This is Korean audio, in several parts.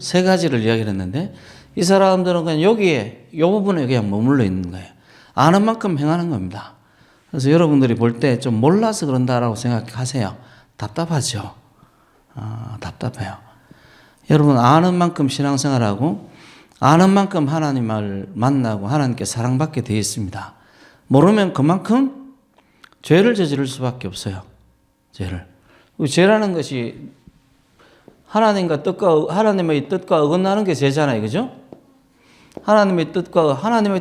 세 가지를 이야기를 했는데 이 사람들은 그냥 여기에 이 부분에 그냥 머물러 있는 거예요. 아는 만큼 행하는 겁니다. 그래서 여러분들이 볼 때 좀 몰라서 그런다라고 생각하세요. 답답하죠. 답답해요. 여러분 아는 만큼 신앙생활하고 아는 만큼 하나님을 만나고 하나님께 사랑받게 되어 있습니다. 모르면 그만큼 죄를 저지를 수밖에 없어요. 죄라는 것이 하나님의 뜻과 어긋나는 게 죄잖아요. 그죠? 하나님의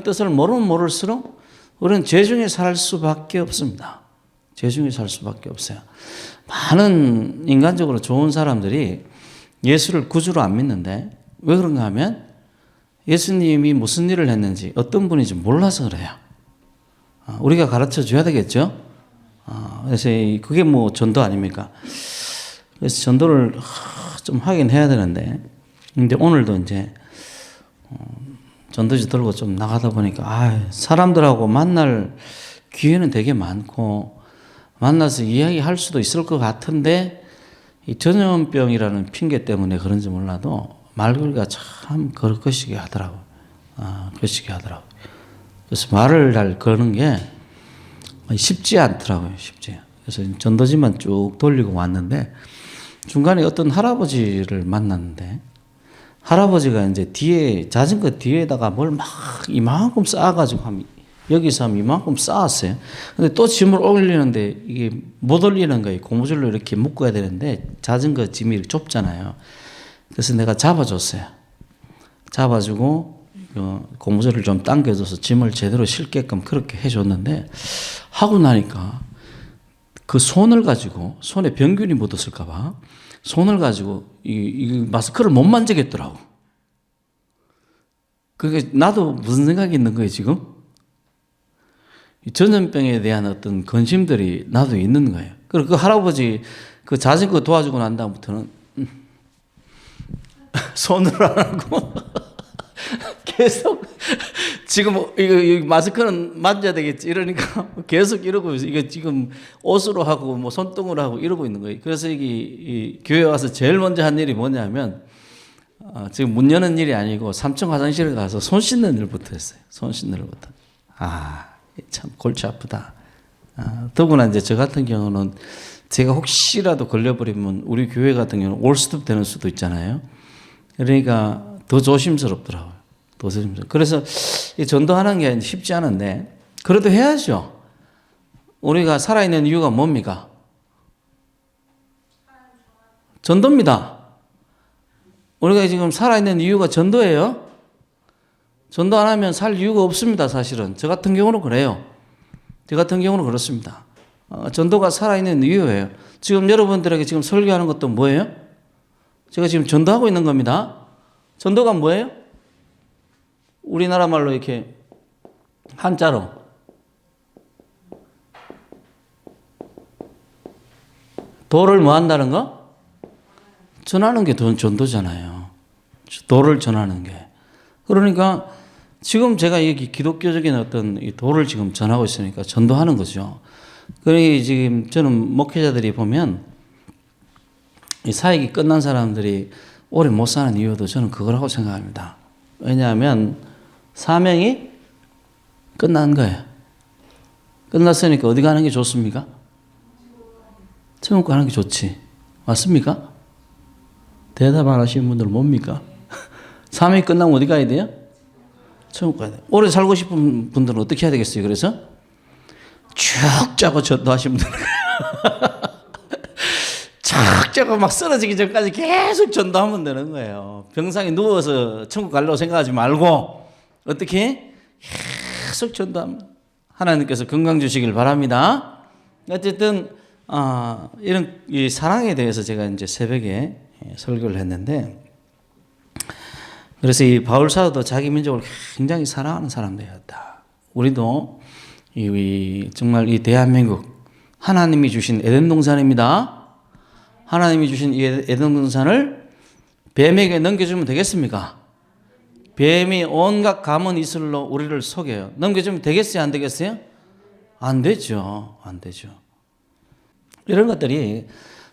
뜻을 모르면 모를수록 우리는 죄 중에 살 수밖에 없습니다. 죄 중에 살 수밖에 없어요. 많은 인간적으로 좋은 사람들이 예수를 구주로 안 믿는데 왜 그런가 하면 예수님이 무슨 일을 했는지 어떤 분인지 몰라서 그래요. 우리가 가르쳐 줘야 되겠죠. 그래서 그게 뭐 전도 아닙니까? 그래서 전도를 좀 하긴 해야 되는데, 근데 오늘도 이제 전도지 들고 좀 나가다 보니까 사람들하고 만날 기회는 되게 많고 만나서 이야기할 수도 있을 것 같은데 이 전염병이라는 핑계 때문에 그런지 몰라도 말걸기가 참 거시기 하더라고요. 거시기 하더라고요. 그래서 말을 잘 거는 게 쉽지 않더라고요. 그래서 전도지만 쭉 돌리고 왔는데 중간에 어떤 할아버지를 만났는데 할아버지가 이제 뒤에 자전거 뒤에다가 뭘 막 이만큼 쌓아가지고 여기서 이만큼 쌓았어요. 근데 또 짐을 올리는데 이게 못 올리는 거예요. 고무줄로 이렇게 묶어야 되는데 자전거 짐이 좁잖아요. 그래서 내가 잡아줬어요. 잡아주고 고무줄을 좀 당겨줘서 짐을 제대로 실게끔 그렇게 해줬는데 하고 나니까 그 손을 가지고 손에 병균이 묻었을까 봐 손을 가지고 이 마스크를 못 만지겠더라고. 그게 나도 무슨 생각이 있는 거예요 지금? 이 전염병에 대한 어떤 근심들이 나도 있는 거예요. 그리고 그 할아버지 그 자전거 도와주고 난 다음부터는 손을 안 하고 계속 지금 이거 마스크는 만져야 되겠지 이러니까 계속 이러고 있어요. 이거 지금 옷으로 하고 뭐 손등으로 하고 이러고 있는 거예요. 그래서 이 교회 와서 제일 먼저 한 일이 뭐냐면 지금 문 여는 일이 아니고 3층 화장실에 가서 손 씻는 일부터 했어요. 손 씻는 일부터. 참 골치 아프다. 더구나 이제 저 같은 경우는 제가 혹시라도 걸려버리면 우리 교회 같은 경우는 올스톱 되는 수도 있잖아요. 그러니까 더 조심스럽더라고요. 그래서 이 전도하는 게 쉽지 않은데 그래도 해야죠. 우리가 살아있는 이유가 뭡니까? 전도입니다. 우리가 지금 살아있는 이유가 전도예요. 전도 안 하면 살 이유가 없습니다. 사실은 저 같은 경우는 그래요. 저 같은 경우는 그렇습니다. 전도가 살아있는 이유예요. 지금 여러분들에게 지금 설교하는 것도 뭐예요? 제가 지금 전도하고 있는 겁니다. 전도가 뭐예요? 우리나라 말로 이렇게 한자로 도를 뭐 한다는 거? 전하는 게 전도잖아요. 도를 전하는 게. 그러니까 지금 제가 이 기독교적인 어떤 이 도를 지금 전하고 있으니까 전도하는 거죠. 그러니 지금 저는 목회자들이 보면 이 사역이 끝난 사람들이 오래 못 사는 이유도 저는 그거라고 생각합니다. 왜냐하면 사명이 끝난 거예요. 끝났으니까 어디 가는 게 좋습니까? 천국 가는 게 좋지. 맞습니까? 대답 안 하시는 분들 뭡니까? 사명이 끝나면 어디 가야 돼요? 천국 가야 돼요. 오래 살고 싶은 분들은 어떻게 해야 되겠어요? 그래서 쭉 짜고 전도하시는 분들 쭉 짜고 막 쓰러지기 전까지 계속 전도하면 되는 거예요. 병상에 누워서 천국 가려고 생각하지 말고 어떻게 계속 전도하면 하나님께서 건강 주시길 바랍니다. 어쨌든 이런 이 사랑에 대해서 제가 이제 새벽에 설교를 했는데, 그래서 이 바울 사도도 자기 민족을 굉장히 사랑하는 사람들이었다. 우리도 정말 이 대한민국 하나님이 주신 에덴 동산입니다. 하나님이 주신 이 에덴 동산을 뱀에게 넘겨주면 되겠습니까? 뱀이 온갖 가문 이슬로 우리를 속여요. 넘겨주면 되겠어요? 안 되겠어요? 안 되죠. 안 되죠. 이런 것들이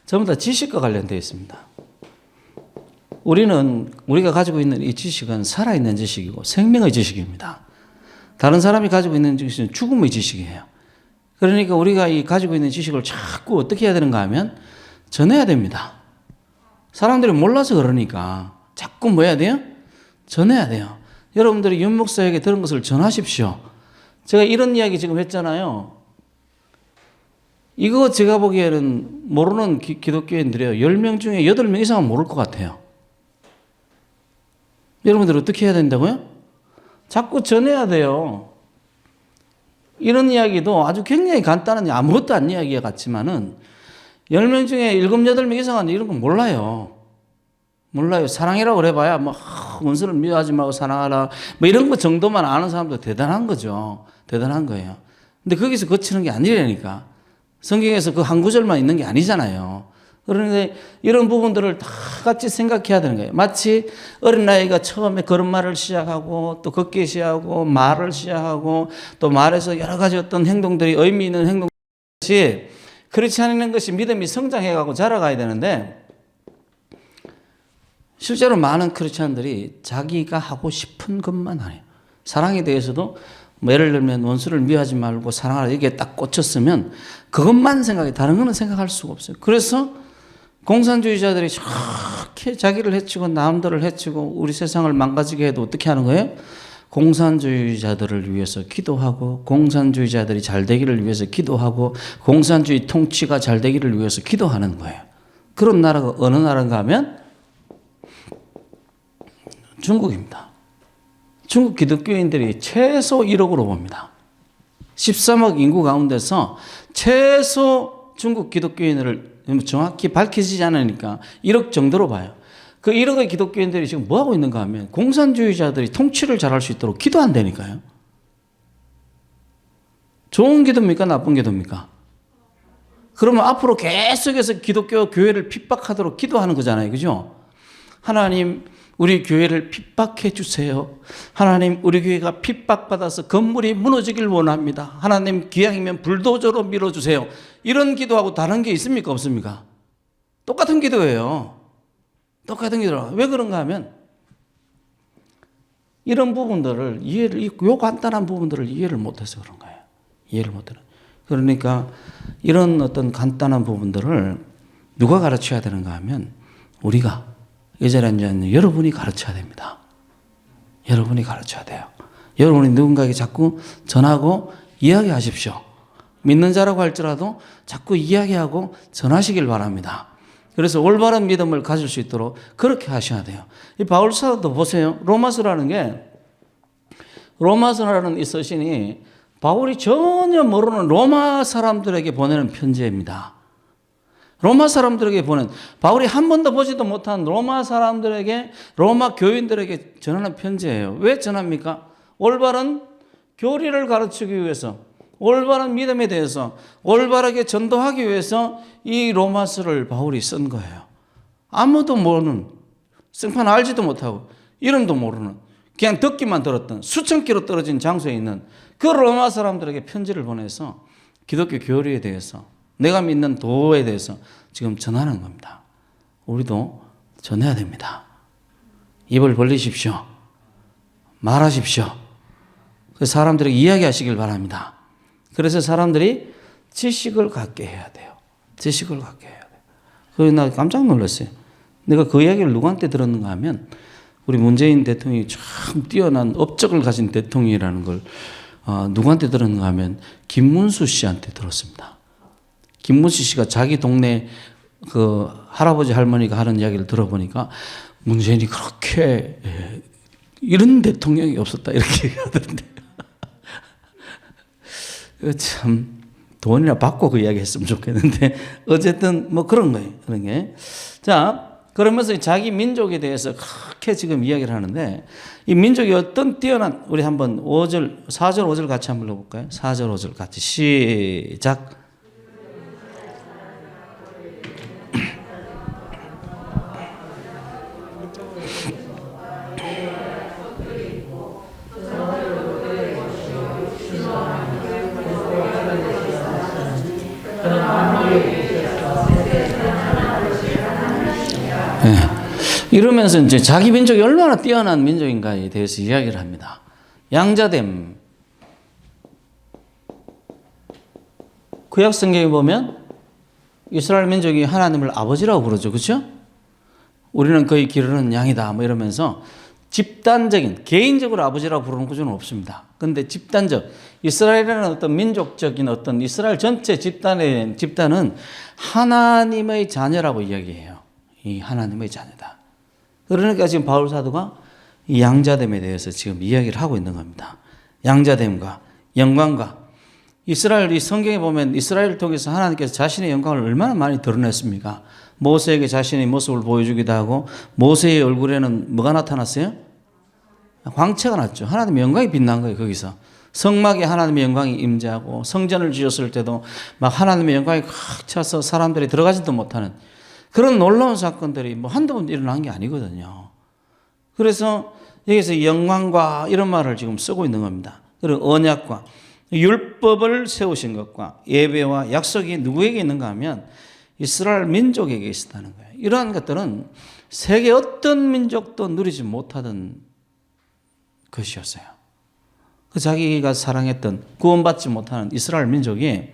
전부 다 지식과 관련되어 있습니다. 우리가 가지고 있는 이 지식은 살아있는 지식이고 생명의 지식입니다. 다른 사람이 가지고 있는 지식은 죽음의 지식이에요. 그러니까 우리가 이 가지고 있는 지식을 자꾸 어떻게 해야 되는가 하면 전해야 됩니다. 사람들이 몰라서 그러니까 자꾸 뭐 해야 돼요? 전해야 돼요. 여러분들이 윤 목사에게 들은 것을 전하십시오. 제가 이런 이야기 지금 했잖아요. 이거 제가 보기에는 모르는 기독교인들이요. 10명 중에 8명 이상은 모를 것 같아요. 여러분들 어떻게 해야 된다고요? 자꾸 전해야 돼요. 이런 이야기도 아주 굉장히 간단한 아무것도 아닌 이야기 같지만은 10명 중에 7, 8명 이상은 이런 거 몰라요. 몰라요. 사랑이라고 그래봐야 뭐 원수를 미워하지 말고 사랑하라 뭐 이런 거 정도만 아는 사람도 대단한 거죠. 대단한 거예요. 근데 거기서 거치는 게 아니라니까. 성경에서 그 한 구절만 있는 게 아니잖아요. 그런데 이런 부분들을 다 같이 생각해야 되는 거예요. 마치 어린아이가 처음에 걸음마를 시작하고 또 걷기 시작하고 말을 시작하고 또 말에서 여러 가지 어떤 행동들이 의미 있는 행동들이 그렇지 않은 것이 믿음이 성장해가고 자라가야 되는데 실제로 많은 크리스찬들이 자기가 하고 싶은 것만 해요. 사랑에 대해서도 뭐 예를 들면 원수를 미워하지 말고 사랑하라 여기에 딱 꽂혔으면 그것만 생각해. 다른 거는 생각할 수가 없어요. 그래서 공산주의자들이 저렇게 자기를 해치고 남들을 해치고 우리 세상을 망가지게 해도 어떻게 하는 거예요? 공산주의자들을 위해서 기도하고 공산주의자들이 잘 되기를 위해서 기도하고 공산주의 통치가 잘 되기를 위해서 기도하는 거예요. 그런 나라가 어느 나라인가 하면 중국입니다. 중국 기독교인들이 최소 1억으로 봅니다. 13억 인구 가운데서 최소 중국 기독교인을 정확히 밝혀지지 않으니까 1억 정도로 봐요. 그 1억의 기독교인들이 지금 뭐 하고 있는가 하면 공산주의자들이 통치를 잘할 수 있도록 기도한다니까요. 좋은 기도입니까? 나쁜 기도입니까? 그러면 앞으로 계속해서 기독교 교회를 핍박하도록 기도하는 거잖아요. 그죠? 하나님, 우리 교회를 핍박해 주세요. 하나님, 우리 교회가 핍박받아서 건물이 무너지길 원합니다. 하나님, 기왕이면 불도저로 밀어주세요. 이런 기도하고 다른 게 있습니까? 없습니까? 똑같은 기도예요. 똑같은 기도라. 왜 그런가 하면 이런 부분들을 요 간단한 부분들을 이해를 못해서 그런 거예요. 이해를 못해요. 그러니까 이런 어떤 간단한 부분들을 누가 가르쳐야 되는가 하면 우리가 이 자리에 앉아있는 여러분이 가르쳐야 됩니다. 여러분이 가르쳐야 돼요. 여러분이 누군가에게 자꾸 전하고 이야기하십시오. 믿는 자라고 할지라도 자꾸 이야기하고 전하시길 바랍니다. 그래서 올바른 믿음을 가질 수 있도록 그렇게 하셔야 돼요. 이 바울 사도도 보세요. 로마서라는 이 서신이 바울이 전혀 모르는 로마 사람들에게 보내는 편지입니다. 로마 사람들에게 바울이 한 번도 보지도 못한 로마 사람들에게, 로마 교인들에게 전하는 편지예요. 왜 전합니까? 올바른 교리를 가르치기 위해서, 올바른 믿음에 대해서 올바르게 전도하기 위해서 이 로마서를 바울이 쓴 거예요. 아무도 모르는, 생판 알지도 못하고 이름도 모르는, 그냥 듣기만 들었던 수천 킬로 떨어진 장소에 있는 그 로마 사람들에게 편지를 보내서 기독교 교리에 대해서, 내가 믿는 도에 대해서 지금 전하는 겁니다. 우리도 전해야 됩니다. 입을 벌리십시오. 말하십시오. 그 사람들에게 이야기하시길 바랍니다. 그래서 사람들이 지식을 갖게 해야 돼요. 지식을 갖게 해야 돼요. 그래서 나 깜짝 놀랐어요. 내가 그 이야기를 누구한테 들었는가 하면 우리 문재인 대통령이 참 뛰어난 업적을 가진 대통령이라는 걸 누구한테 들었는가 하면 김문수 씨한테 들었습니다. 김문수 씨가 자기 동네 그 할아버지 할머니가 하는 이야기를 들어보니까 문재인이 그렇게 이런 대통령이 없었다 이렇게 얘기하던데 참 돈이나 받고 그 이야기 했으면 좋겠는데 어쨌든 뭐 그런 거예요. 그런 게. 자, 그러면서 자기 민족에 대해서 그렇게 지금 이야기를 하는데 이 민족이 어떤 뛰어난, 우리 한번 4절 5절 같이 한번 읽어볼까요? 4절 5절 같이 시작. 이러면서 이제 자기 민족이 얼마나 뛰어난 민족인가에 대해서 이야기를 합니다. 양자됨. 구약 성경에 보면 이스라엘 민족이 하나님을 아버지라고 부르죠. 그렇죠? 우리는 그의 기르는 양이다. 뭐 이러면서 집단적인, 개인적으로 아버지라고 부르는 구조는 없습니다. 그런데 집단적, 이스라엘이라는 어떤 민족적인 어떤 이스라엘 전체 집단은 하나님의 자녀라고 이야기해요. 이 하나님의 자녀다. 그러니까 지금 바울 사도가 이 양자됨에 대해서 지금 이야기를 하고 있는 겁니다. 양자됨과 영광과 이스라엘, 이 성경에 보면 이스라엘을 통해서 하나님께서 자신의 영광을 얼마나 많이 드러냈습니까? 모세에게 자신의 모습을 보여주기도 하고 모세의 얼굴에는 뭐가 나타났어요? 광채가 났죠. 하나님의 영광이 빛난 거예요. 거기서 성막에 하나님의 영광이 임재하고 성전을 지었을 때도 막 하나님의 영광이 꽉 차서 사람들이 들어가지도 못하는 그런 놀라운 사건들이 뭐 한두 번 일어난 게 아니거든요. 그래서 여기서 영광과 이런 말을 지금 쓰고 있는 겁니다. 그리고 언약과 율법을 세우신 것과 예배와 약속이 누구에게 있는가 하면 이스라엘 민족에게 있었다는 거예요. 이러한 것들은 세계 어떤 민족도 누리지 못하던 것이었어요. 그 자기가 사랑했던 구원받지 못하는 이스라엘 민족이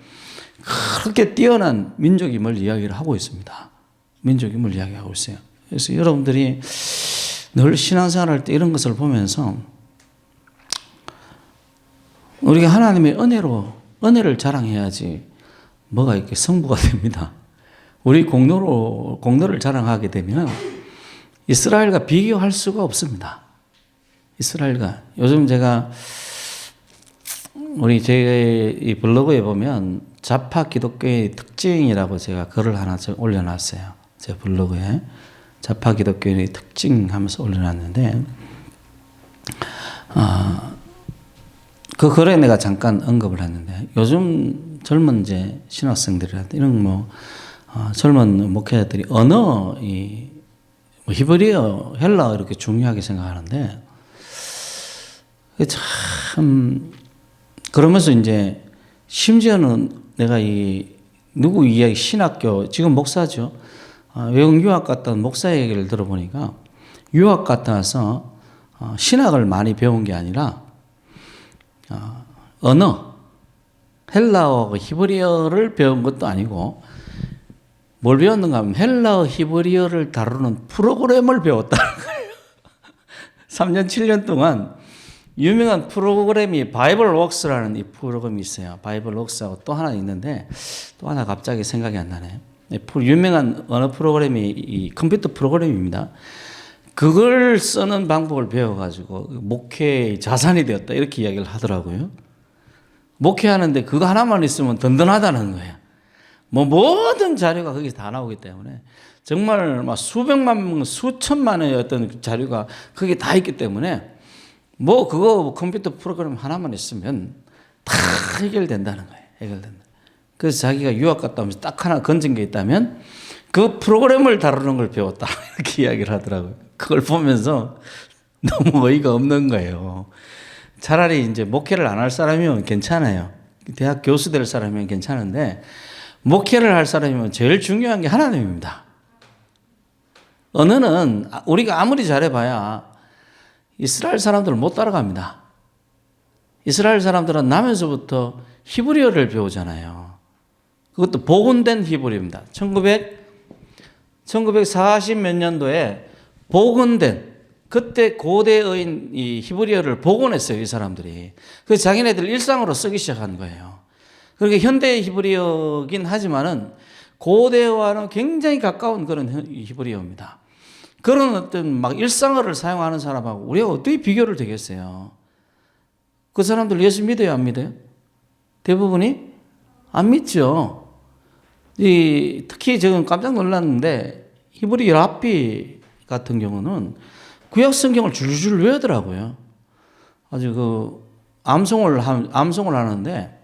그렇게 뛰어난 민족임을 이야기를 하고 있습니다. 민족임을 이야기하고 있어요. 그래서 여러분들이 늘 신앙생활할 때 이런 것을 보면서 우리가 하나님의 은혜를 자랑해야지 뭐가 이렇게 성부가 됩니다. 우리 공로를 자랑하게 되면 이스라엘과 비교할 수가 없습니다. 이스라엘과 요즘 제가 우리 제 이 블로그에 보면 좌파 기독교의 특징이라고 제가 글을 하나 올려놨어요. 제 블로그에 좌파 기독교의 특징 하면서 올려놨는데 그 글에 내가 잠깐 언급을 했는데 요즘 젊은 이제 신학생들이라든지 이런 젊은 목회자들이 언어 히브리어, 헬라어 이렇게 중요하게 생각하는데 참 그러면서 이제 심지어는 내가 누구 이야기 신학교 지금 목사죠. 외국 유학 갔다 온 목사 얘기를 들어보니까 유학 갔다 와서 신학을 많이 배운 게 아니라 언어 헬라어하고 히브리어를 배운 것도 아니고 뭘 배웠는가 하면 헬라어 히브리어를 다루는 프로그램을 배웠다는 거예요. 3년 7년 동안 유명한 프로그램이 바이블 웍스라는 이 프로그램이 있어요. 바이블 웍스하고 또 하나 있는데 또 하나 갑자기 생각이 안 나네. 유명한 언어 프로그램이 이 컴퓨터 프로그램입니다. 그걸 쓰는 방법을 배워가지고 목회의 자산이 되었다 이렇게 이야기를 하더라고요. 목회하는데 그거 하나만 있으면 든든하다는 거예요. 모든 자료가 거기서 다 나오기 때문에 정말 막 수백만 명, 수천만의 어떤 자료가 거기 다 있기 때문에 그거 컴퓨터 프로그램 하나만 있으면 다 해결된다는 거예요. 해결된다. 그래서 자기가 유학 갔다 오면서 딱 하나 건진 게 있다면 그 프로그램을 다루는 걸 배웠다 이렇게 이야기를 하더라고요. 그걸 보면서 너무 어이가 없는 거예요. 차라리 이제 목회를 안 할 사람이면 괜찮아요. 대학 교수 될 사람이면 괜찮은데 목회를 할 사람이면 제일 중요한 게 하나님입니다. 언어는 우리가 아무리 잘해봐야 이스라엘 사람들을 못 따라갑니다. 이스라엘 사람들은 나면서부터 히브리어를 배우잖아요. 그것도 복원된 히브리어입니다. 1940 몇 년도에 복원된 그때 고대어인 이 히브리어를 복원했어요. 이 사람들이. 그래서 자기네들 일상으로 쓰기 시작한 거예요. 그렇게 현대 히브리어긴 하지만은 고대어와는 굉장히 가까운 그런 히브리어입니다. 그런 어떤 막 일상어를 사용하는 사람하고 우리가 어떻게 비교를 되겠어요? 그 사람들 예수 믿어요, 안 믿어요? 대부분이 안 믿죠. 특히 지금 깜짝 놀랐는데 히브리 랍비 같은 경우는 구약 성경을 줄줄 외우더라고요. 아주 암송을 하는데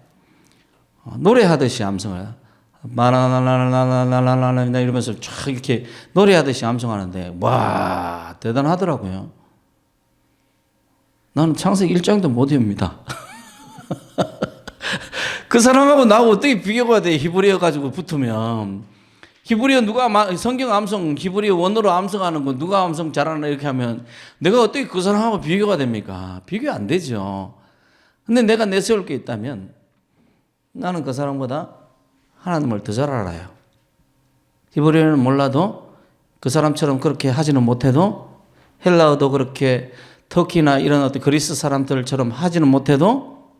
노래하듯이 암송을 마라라라라라라라 이러면서 쫙 이렇게 노래하듯이 암송하는데 와 대단하더라고요. 나는 창세기 1장도 못 외웁니다. 그 사람하고 나하고 어떻게 비교가 돼? 히브리어 가지고 붙으면 히브리어 성경 암송 히브리어 원어로 암송하는 거 누가 암송 잘하나 이렇게 하면 내가 어떻게 그 사람하고 비교가 됩니까? 비교 안 되죠. 근데 내가 내세울 게 있다면 나는 그 사람보다 하나님을 더 잘 알아요. 히브리어는 몰라도 그 사람처럼 그렇게 하지는 못해도 헬라어도 그렇게 터키나 이런 어떤 그리스 사람들처럼 하지는 못해도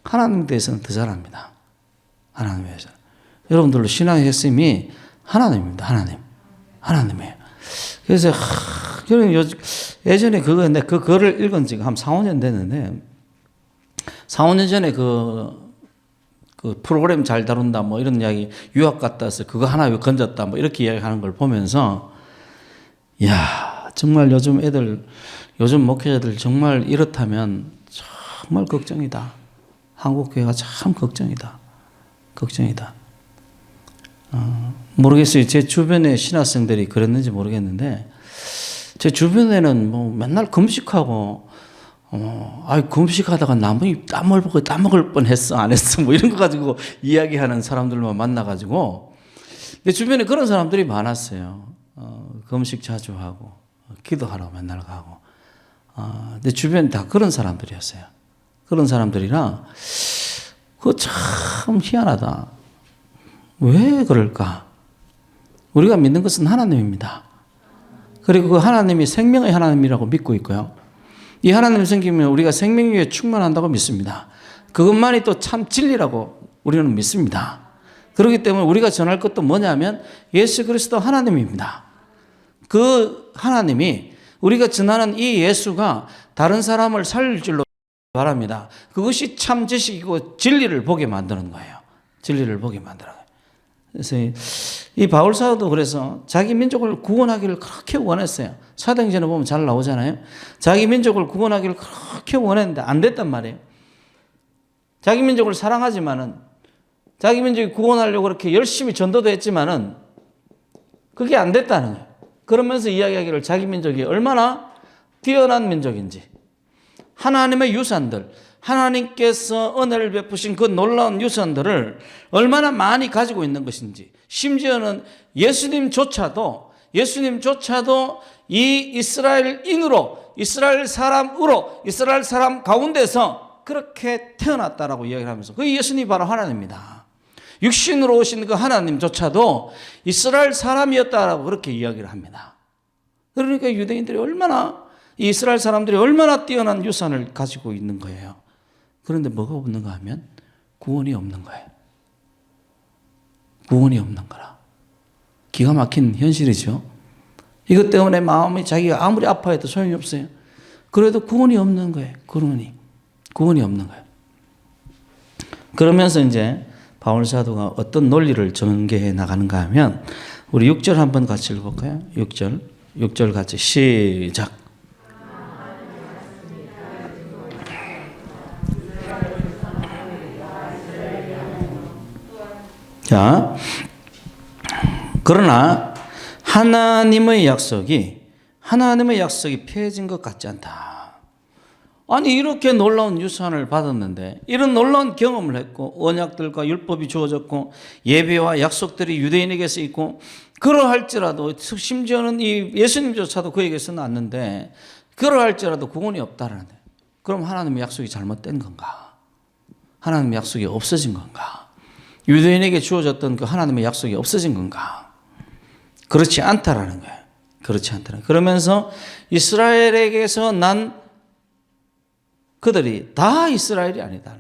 하나님에 대해서는 더 잘합니다. 하나님에 대해서. 여러분들로 신앙의 핵심이 하나님입니다. 하나님이에요. 그래서 예전에 근데 그 글을 읽은 지가 한 4, 5년 됐는데 4, 5년 전에 그 프로그램 잘 다룬다 뭐 이런 이야기 유학 갔다 와서 그거 하나 건졌다 뭐 이렇게 이야기하는 걸 보면서 야 정말 요즘 목회자들 정말 이렇다면 정말 걱정이다. 한국 교회가 참 걱정이다. 모르겠어요. 제 주변의 신학생들이 그랬는지 모르겠는데 제 주변에는 뭐 맨날 금식하고 금식하다가 나무에 땀을 보고 따먹을 뻔했어 안 했어 뭐 이런 거 가지고 이야기하는 사람들만 만나가지고 내 주변에 그런 사람들이 많았어요. 금식 자주 하고 기도하러 맨날 가고 내 주변 다 그런 사람들이었어요. 그런 사람들이라 그거 참 희한하다. 왜 그럴까? 우리가 믿는 것은 하나님입니다. 그리고 그 하나님이 생명의 하나님이라고 믿고 있고요. 이 하나님을 섬기면 우리가 생명 위에 충만한다고 믿습니다. 그것만이 또 참 진리라고 우리는 믿습니다. 그렇기 때문에 우리가 전할 것도 뭐냐면 예수 그리스도 하나님입니다. 그 하나님이 우리가 전하는 이 예수가 다른 사람을 살릴 줄로 바랍니다. 그것이 참 지식이고 진리를 보게 만드는 거예요. 진리를 보게 만들어요. 그래서 이 바울 사도도 그래서 자기 민족을 구원하기를 그렇게 원했어요. 사도행전에 보면 잘 나오잖아요. 자기 민족을 구원하기를 그렇게 원했는데 안 됐단 말이에요. 자기 민족을 사랑하지만은 자기 민족이 구원하려고 그렇게 열심히 전도도 했지만은 그게 안 됐다는 거예요. 그러면서 이야기하기를 자기 민족이 얼마나 뛰어난 민족인지 하나님의 유산들 하나님께서 은혜를 베푸신 그 놀라운 유산들을 얼마나 많이 가지고 있는 것인지 심지어는 예수님조차도 이 이스라엘인으로 이스라엘 사람 가운데서 그렇게 태어났다라고 이야기를 하면서 그 예수님이 바로 하나님입니다. 육신으로 오신 그 하나님조차도 이스라엘 사람이었다라고 그렇게 이야기를 합니다. 그러니까 유대인들이 이스라엘 사람들이 얼마나 뛰어난 유산을 가지고 있는 거예요. 그런데 뭐가 없는가 하면 구원이 없는 거예요. 구원이 없는 거라. 기가 막힌 현실이죠. 이것 때문에 마음이 자기가 아무리 아파해도 소용이 없어요. 그래도 구원이 없는 거예요. 구원이 없는 거예요. 그러면서 이제 바울 사도가 어떤 논리를 전개해 나가는가 하면 우리 6절 한번 같이 읽어볼까요? 6절 같이 시작. 자, 그러나 하나님의 약속이 폐해진 것 같지 않다. 아니 이렇게 놀라운 유산을 받았는데 이런 놀라운 경험을 했고 언약들과 율법이 주어졌고 예배와 약속들이 유대인에게서 있고 그러할지라도 심지어는 이 예수님조차도 그에게서 났는데 그러할지라도 구원이 없다라는데 그럼 하나님의 약속이 잘못된 건가? 하나님의 약속이 없어진 건가? 유대인에게 주어졌던 그 하나님의 약속이 없어진 건가? 그렇지 않다라는 거예요. 그렇지 않다라는 거예요. 그러면서 이스라엘에게서 난 그들이 다 이스라엘이 아니다.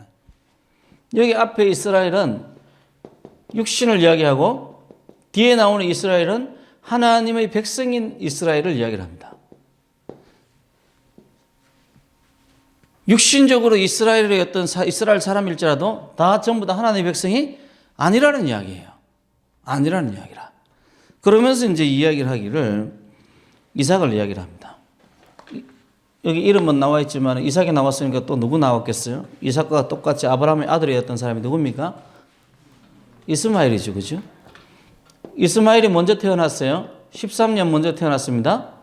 여기 앞에 이스라엘은 육신을 이야기하고 뒤에 나오는 이스라엘은 하나님의 백성인 이스라엘을 이야기를 합니다. 육신적으로 이스라엘의 어떤 이스라엘 사람일지라도 다 전부 다 하나님의 백성이 아니라는 이야기예요. 아니라는 이야기라. 그러면서 이제 이야기를 하기를 이삭을 이야기를 합니다. 여기 이름은 나와 있지만 이삭이 나왔으니까 또 누구 나왔겠어요? 이삭과 똑같이 아브라함의 아들이었던 사람이 누굽니까? 이스마엘이죠. 그죠? 이스마엘이 먼저 태어났어요. 13년 먼저 태어났습니다.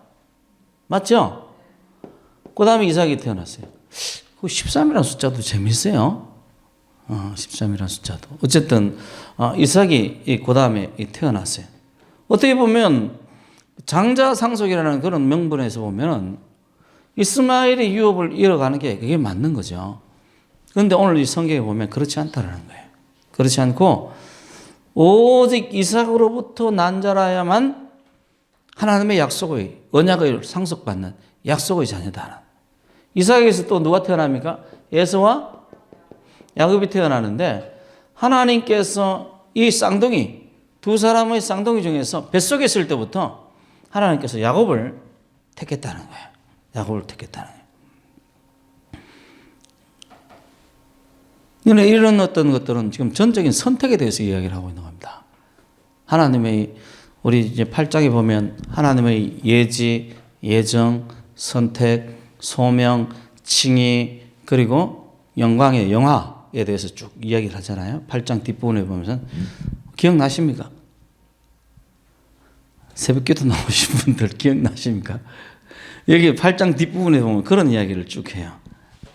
맞죠? 그 다음에 이삭이 태어났어요. 그 13이라는 숫자도 재밌어요. 13이라는 숫자도. 어쨌든 이삭이 그 다음에 태어났어요. 어떻게 보면 장자상속이라는 그런 명분에서 보면은 이스마엘의 유업을 이어가는 게 그게 맞는 거죠. 그런데 오늘 이 성경에 보면 그렇지 않다라는 거예요. 그렇지 않고 오직 이삭으로부터 난 자라야만 하나님의 약속의 언약을 상속받는 약속의 자녀다. 이삭에서 또 누가 태어납니까? 에서와 야곱이 태어나는데 하나님께서 이 쌍둥이 두 사람의 쌍둥이 중에서 뱃속에 있을 때부터 하나님께서 야곱을 택했다는 거예요. 야곱을 택했다는 거예요. 이런 어떤 것들은 지금 전적인 선택에 대해서 이야기를 하고 있는 겁니다. 하나님의 우리 이제 8장에 보면 하나님의 예지, 예정, 선택, 소명, 칭의 그리고 영광의 영화에 대해서 쭉 이야기를 하잖아요. 8장 뒷부분에 보면 기억나십니까? 새벽기도 나오신 분들 기억나십니까? 여기 8장 뒷부분에 보면 그런 이야기를 쭉 해요.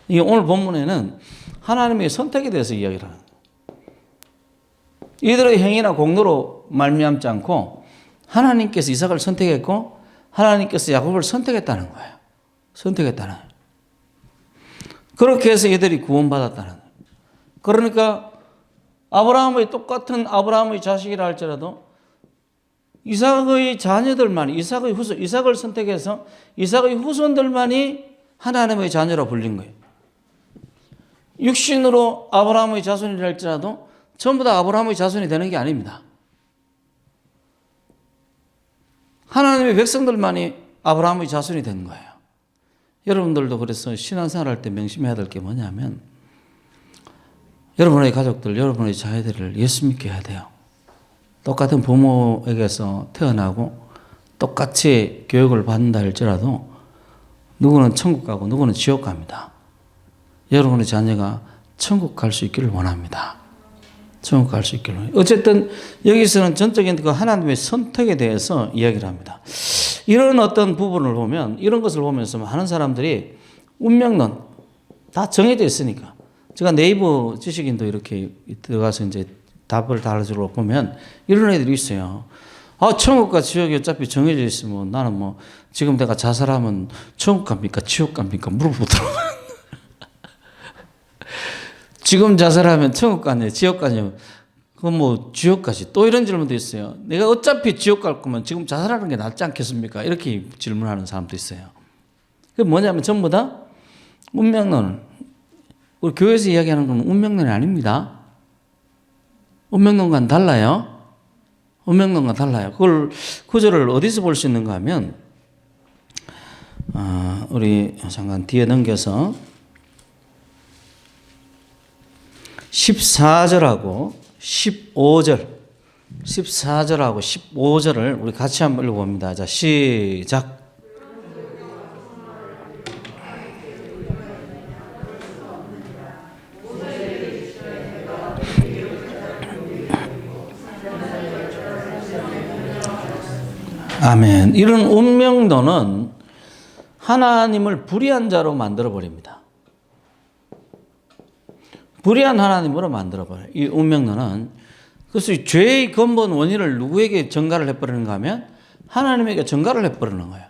이 오늘 본문에는 하나님의 선택에 대해서 이야기를 하는 거예요. 이들의 행위나 공로로 말미암지 않고 하나님께서 이삭을 선택했고 하나님께서 야곱을 선택했다는 거예요. 선택했다는 거예요. 그렇게 해서 이들이 구원받았다는 거예요. 그러니까 아브라함의 똑같은 아브라함의 자식이라 할지라도 이삭의 자녀들만이 이삭을 선택해서 이삭의 후손들만이 하나님의 자녀로 불린 거예요. 육신으로 아브라함의 자손이라 할지라도 전부 다 아브라함의 자손이 되는 게 아닙니다. 하나님의 백성들만이 아브라함의 자손이 된 거예요. 여러분들도 그래서 신앙생활 할 때 명심해야 될 게 뭐냐면 여러분의 가족들, 여러분의 자녀들을 예수 믿게 해야 돼요. 똑같은 부모에게서 태어나고 똑같이 교육을 받는다 할지라도 누구는 천국 가고 누구는 지옥 갑니다. 여러분의 자녀가 천국 갈 수 있기를 원합니다. 천국 갈 수 있기를 원합니다. 어쨌든 여기서는 전적인 그 하나님의 선택에 대해서 이야기를 합니다. 이런 어떤 부분을 보면 이런 것을 보면서 많은 사람들이 운명론 다 정해져 있으니까 제가 네이버 지식인도 이렇게 들어가서 이제 답을 달아주러 보면 이런 애들이 있어요. 천국과 지옥이 어차피 정해져 있으면 나는 뭐 지금 내가 자살하면 천국 갑니까? 지옥 갑니까? 물어보더라고요. 지금 자살하면 천국 가냐? 지옥 가냐? 그건 뭐 지옥까지 또 이런 질문도 있어요. 내가 어차피 지옥 갈 거면 지금 자살하는 게 낫지 않겠습니까? 이렇게 질문하는 사람도 있어요. 그게 뭐냐면 전부 다 운명론. 우리 교회에서 이야기하는 건 운명론이 아닙니다. 운명론과는 달라요. 운명론과 달라요. 그걸 구절을 어디서 볼 수 있는가 하면 우리 잠깐 뒤에 넘겨서 14절하고 15절 14절하고 15절을 우리 같이 한번 읽어봅니다. 자, 시작. 아멘. 이런 운명론은 하나님을 불의한 자로 만들어버립니다. 불의한 하나님으로 만들어버려요. 이 운명론은. 그래서 죄의 근본 원인을 누구에게 전가를 해버리는가 하면 하나님에게 전가를 해버리는 거예요.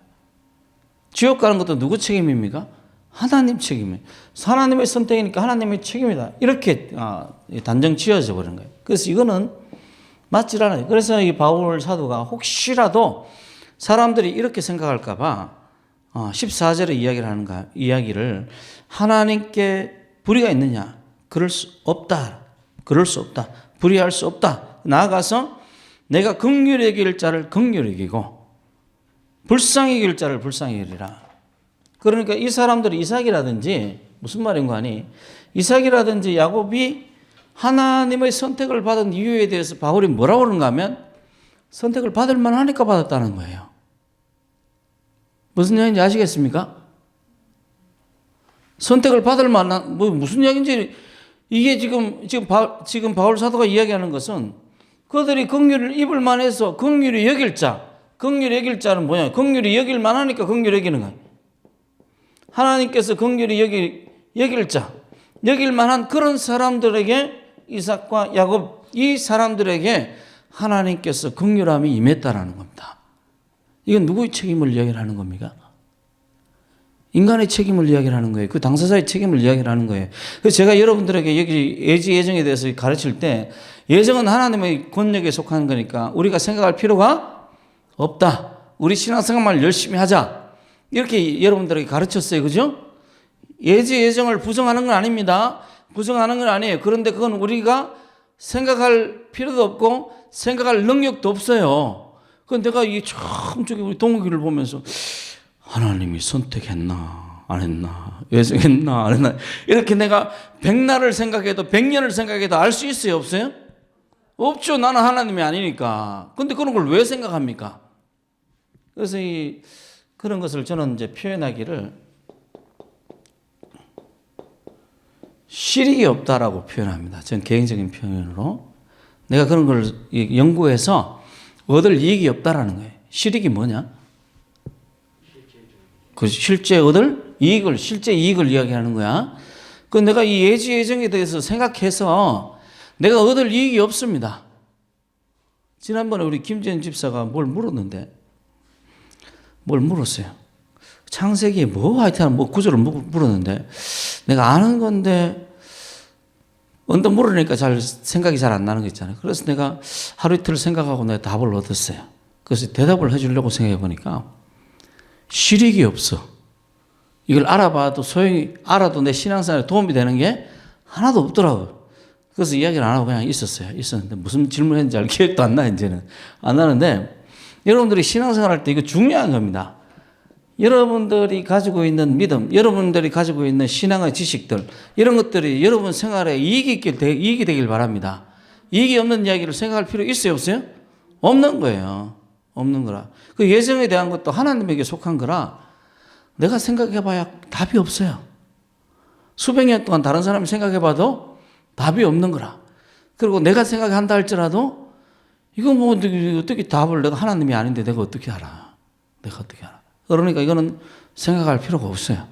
지옥 가는 것도 누구 책임입니까? 하나님 책임이에요. 하나님의 선택이니까 하나님의 책임이다. 이렇게 단정 지어져 버리는 거예요. 그래서 이거는 맞질 않아요. 그래서 이 바울 사도가 혹시라도 사람들이 이렇게 생각할까 봐 14절에 이야기를 하나님께 불의가 있느냐? 그럴 수 없다. 그럴 수 없다. 불의할 수 없다. 나아가서 내가 긍휼히 여길 자를 긍휼히 여기고 불쌍히 여길 자를 불쌍히 여기리라. 그러니까 이 사람들이 이삭이라든지 무슨 말인가 하니 이삭이라든지 야곱이 하나님의 선택을 받은 이유에 대해서 바울이 뭐라고 그러는가 하면 선택을 받을 만하니까 받았다는 거예요. 무슨 이야기인지 아시겠습니까? 선택을 받을 만한 무슨 이야기인지 이게 지금 바울 사도가 이야기하는 것은 그들이 긍휼을 입을 만해서 긍휼히 여길 자는 뭐냐? 긍휼히 여길 만하니까 긍휼히 여기는 거예요. 하나님께서 긍휼히 여길 자, 여길 만한 그런 사람들에게 이삭과 야곱 이 사람들에게 하나님께서 긍휼함이 임했다라는 겁니다. 이건 누구의 책임을 이야기하는 겁니까? 인간의 책임을 이야기하는 거예요. 그 당사자의 책임을 이야기하는 거예요. 그래서 제가 여러분들에게 여기 예지 예정에 대해서 가르칠 때 예정은 하나님의 권력에 속하는 거니까 우리가 생각할 필요가 없다. 우리 신앙생활만 열심히 하자. 이렇게 여러분들에게 가르쳤어요. 그죠? 예지 예정을 부정하는 건 아닙니다. 부정하는 건 아니에요. 그런데 그건 우리가 생각할 필요도 없고 생각할 능력도 없어요. 그건 내가 이 처음 저기 우리 동욱이를 보면서 하나님이 선택했나 안 했나 예정했나 안 했나 이렇게 내가 백날을 생각해도 백년을 생각해도 알 수 있어요? 없어요? 없죠. 나는 하나님이 아니니까. 근데 그런 걸 왜 생각합니까? 그래서 그런 것을 저는 이제 표현하기를 실익이 없다라고 표현합니다. 전 개인적인 표현으로. 내가 그런 걸 연구해서 얻을 이익이 없다라는 거예요. 실익이 뭐냐? 그 실제 얻을 이익을, 실제 이익을 이야기하는 거야. 그 내가 이 예지 예정에 대해서 생각해서 내가 얻을 이익이 없습니다. 지난번에 우리 김재현 집사가 뭘 물었는데, 뭘 물었어요. 창세기에 하여튼 구절을 물었는데, 내가 아는 건데, 언뜻 물으니까 생각이 잘 안 나는 거 있잖아요. 그래서 내가 하루 이틀 생각하고 내가 답을 얻었어요. 그래서 대답을 해주려고 생각해 보니까, 실익이 없어. 이걸 알아봐도 알아도 내 신앙생활에 도움이 되는 게 하나도 없더라고요. 그래서 이야기를 안 하고 그냥 있었는데 무슨 질문을 했는지 기억도 안 나, 이제는. 안 나는데, 여러분들이 신앙생활 할 때 이거 중요한 겁니다. 여러분들이 가지고 있는 믿음, 여러분들이 가지고 있는 신앙의 지식들, 이런 것들이 여러분 생활에 이익이 되길 바랍니다. 이익이 없는 이야기를 생각할 필요 있어요, 없어요? 없는 거예요. 없는 거라. 그 예정에 대한 것도 하나님에게 속한 거라 내가 생각해봐야 답이 없어요. 수백 년 동안 다른 사람이 생각해봐도 답이 없는 거라. 그리고 내가 생각한다 할지라도 이거 어떻게 답을 내가 하나님이 아닌데 내가 어떻게 알아? 내가 어떻게 알아? 그러니까 이거는 생각할 필요가 없어요.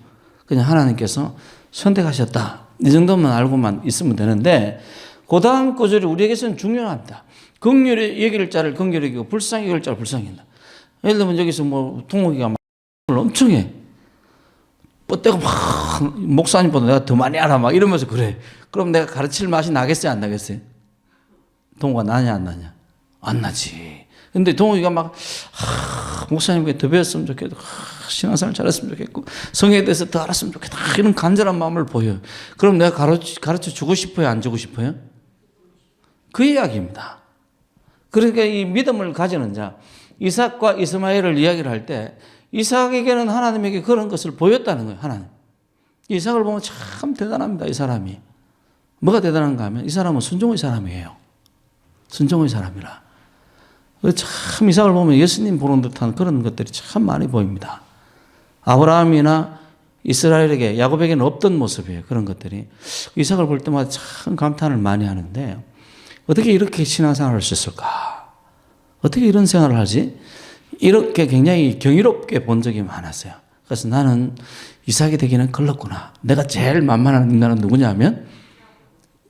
그냥 하나님께서 선택하셨다. 이 정도만 알고만 있으면 되는데 그 다음 구절이 우리에게서는 중요합니다. 긍휼히 여길 자를 긍휼히 여기고 불쌍히 여길 자를 불쌍히 여긴다. 예를 들면 여기서 동욱이가 엄청 해. 뻗대고 막 목사님보다 내가 더 많이 알아 막 이러면서 그래. 그럼 내가 가르칠 맛이 나겠어요? 안 나겠어요? 동욱아 나냐 안 나냐? 안 나지. 근데 동욱이가 막 목사님께 더 배웠으면 좋겠고 신앙생활 잘했으면 좋겠고 성에 대해서 더 알았으면 좋겠다 이런 간절한 마음을 보여요. 그럼 내가 가르쳐 주고 싶어요? 안 주고 싶어요? 그 이야기입니다. 그러니까 이 믿음을 가지는 자 이삭과 이스마엘을 이야기를 할 때 이삭에게는 하나님에게 그런 것을 보였다는 거예요. 하나님. 이삭을 보면 참 대단합니다. 이 사람이. 뭐가 대단한가 하면 이 사람은 순종의 사람이에요. 순종의 사람이라. 참 이삭을 보면 예수님 보는 듯한 그런 것들이 참 많이 보입니다. 아브라함이나 이스라엘에게 야곱에게는 없던 모습이에요. 그런 것들이. 이삭을 볼 때마다 참 감탄을 많이 하는데 어떻게 이렇게 신앙생활을 할 수 있을까? 어떻게 이런 생활을 하지? 이렇게 굉장히 경이롭게 본 적이 많았어요. 그래서 나는 이삭이 되기는 걸렀구나. 내가 제일 만만한 인간은 누구냐 하면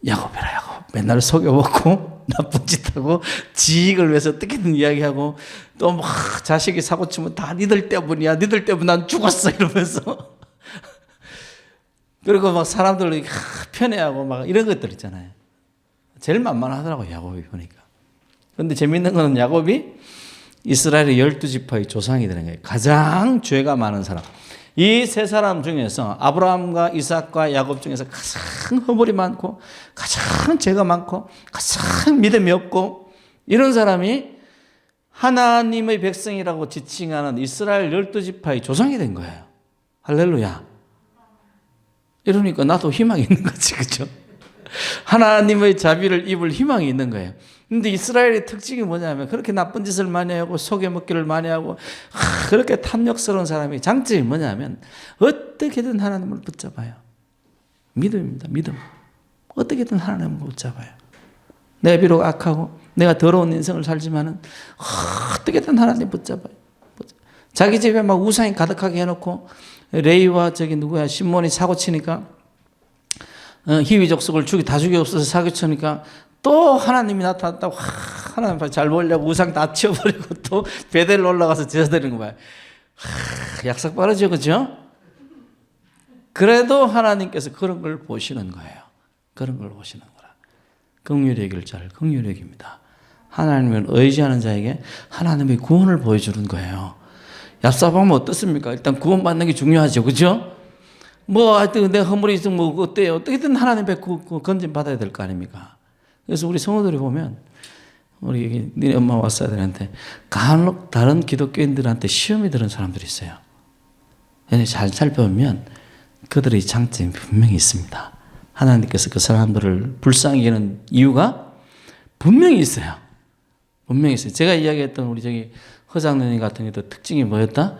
야곱이라. 야곱. 맨날 속여먹고 나쁜 짓 하고 지익을 위해서 어떻게든 이야기하고 또 막 자식이 사고치면 다 니들 때문이야. 니들 때문에 난 죽었어 이러면서 그리고 막 사람들 편애하고 막 이런 것들 있잖아요. 제일 만만하더라고요. 야곱이 보니까. 그런데 재밌는 거는 야곱이 이스라엘의 12지파의 조상이 되는 거예요. 가장 죄가 많은 사람. 이 세 사람 중에서 아브라함과 이삭과 야곱 중에서 가장 허물이 많고 가장 죄가 많고 가장 믿음이 없고 이런 사람이 하나님의 백성이라고 지칭하는 이스라엘 12지파의 조상이 된 거예요. 할렐루야. 이러니까 나도 희망이 있는 거지. 그렇죠? 하나님의 자비를 입을 희망이 있는 거예요. 근데 이스라엘의 특징이 뭐냐면 그렇게 나쁜 짓을 많이 하고 속여먹기를 많이 하고 그렇게 탐욕스러운 사람이 장점이 뭐냐면 어떻게든 하나님을 붙잡아요. 믿음입니다. 믿음. 어떻게든 하나님을 붙잡아요. 내가 비록 악하고 내가 더러운 인생을 살지만은 어떻게든 하나님 붙잡아요. 자기 집에 막 우상이 가득하게 해놓고 레이와 저기 누구야 신몬이 사고 치니까 희귀 족속을 다 죽여없어서 사기쳐니까 또 하나님이 나타났다고 하나님 잘 보려고 우상 다 치워버리고 또 베델로 올라가서 제사드리는 거 봐요. 약삭 빠르죠, 그죠? 그래도 하나님께서 그런 걸 보시는 거예요. 그런 걸 보시는 거라. 긍휼히 여길 자를 긍휼히 여깁니다. 하나님을 의지하는 자에게 하나님의 구원을 보여주는 거예요. 얍삽하면 어떻습니까? 일단 구원받는 게 중요하죠, 그죠? 하여튼 내 허물이 있으면 어때요? 어떻게든 하나님 뵙고 건진 받아야 될 거 아닙니까? 그래서 우리 성도들이 보면 우리 너네 엄마 왔어야 되는데 간혹 다른 기독교인들한테 시험이 드는 사람들이 있어요. 잘 살펴보면 그들의 장점이 분명히 있습니다. 하나님께서 그 사람들을 불쌍히 여기는 이유가 분명히 있어요. 분명히 있어요. 제가 이야기했던 우리 허장누님 같은 경우도 특징이 뭐였다?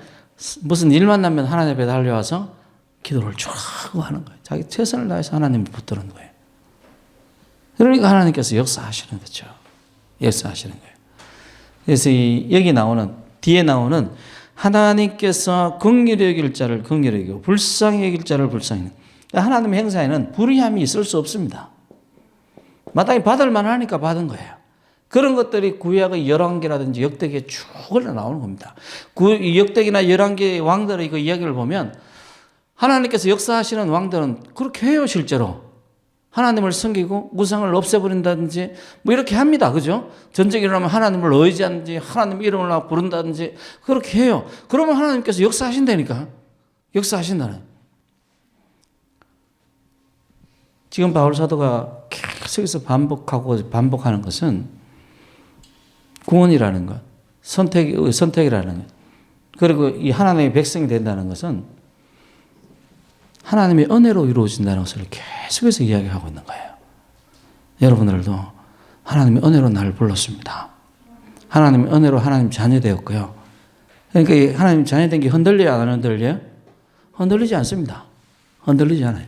무슨 일만 나면 하나님 앞에 달려와서 기도를 쫙 하는 거예요. 자기 최선을 다해서 하나님을 붙드는 거예요. 그러니까 하나님께서 역사하시는 거죠. 역사하시는 거예요. 그래서 뒤에 나오는 하나님께서 긍휼히 여길 자를 긍휼히 여기고 불쌍히 여길 자를 불쌍히 여기고. 하나님의 행사에는 불의함이 있을 수 없습니다. 마땅히 받을 만하니까 받은 거예요. 그런 것들이 구약의 11개라든지 역대기에 쭉 흘러 나오는 겁니다. 역대기나 11개의 왕들의 그 이야기를 보면 하나님께서 역사하시는 왕들은 그렇게 해요, 실제로. 하나님을 섬기고 우상을 없애버린다든지 이렇게 합니다. 그죠? 전쟁이 일어나면 하나님을 의지하든지 하나님 이름을 부른다든지 그렇게 해요. 그러면 하나님께서 역사하신다니까. 역사하신다는. 지금 바울 사도가 계속해서 반복하는 것은 구원이라는 것, 선택이라는 것, 그리고 이 하나님의 백성이 된다는 것은 하나님의 은혜로 이루어진다는 것을 계속해서 이야기하고 있는 거예요. 여러분들도 하나님의 은혜로 나를 불렀습니다. 하나님의 은혜로 하나님 자녀 되었고요. 그러니까 하나님 자녀 된 게 흔들려요, 안 흔들려요? 흔들리지 않습니다. 흔들리지 않아요.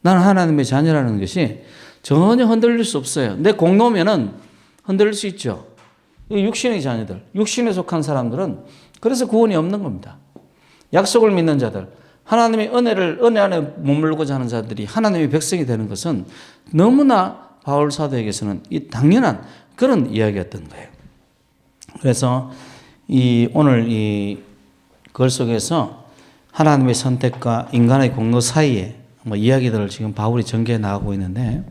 나는 하나님의 자녀라는 것이 전혀 흔들릴 수 없어요. 내 공로면은 흔들릴 수 있죠. 육신의 자녀들, 육신에 속한 사람들은 그래서 구원이 없는 겁니다. 약속을 믿는 자들, 하나님의 은혜 안에 머물고자 하는 자들이 하나님의 백성이 되는 것은 너무나 바울 사도에게서는 이 당연한 그런 이야기였던 거예요. 그래서 오늘 이 글 속에서 하나님의 선택과 인간의 공로 사이에 이야기들을 지금 바울이 전개해 나가고 있는데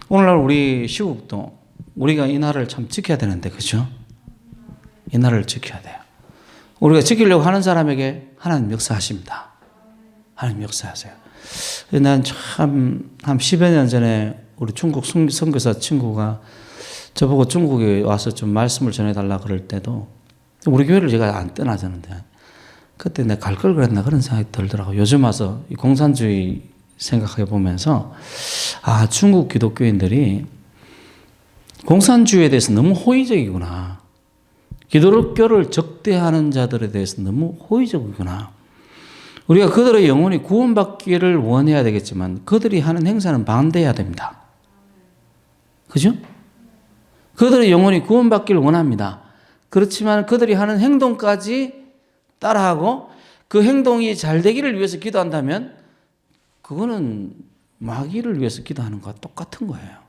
오늘날 우리 시국도 우리가 이 날을 참 지켜야 되는데, 그죠? 이 날을 지켜야 돼요. 우리가 지키려고 하는 사람에게 하나님 역사하십니다. 하나님 역사하세요. 난 참 한 10여 년 전에 우리 중국 선교사 친구가 저보고 중국에 와서 좀 말씀을 전해달라 그럴 때도 우리 교회를 제가 안 떠나자는데 그때 내가 갈 걸 그랬나 그런 생각이 들더라고요. 요즘 와서 이 공산주의 생각해 보면서 중국 기독교인들이 공산주의에 대해서 너무 호의적이구나. 기독교를 적대하는 자들에 대해서 너무 호의적이구나. 우리가 그들의 영혼이 구원받기를 원해야 되겠지만 그들이 하는 행사는 반대해야 됩니다. 그죠? 그들의 영혼이 구원받기를 원합니다. 그렇지만 그들이 하는 행동까지 따라하고 그 행동이 잘 되기를 위해서 기도한다면 그거는 마귀를 위해서 기도하는 것과 똑같은 거예요.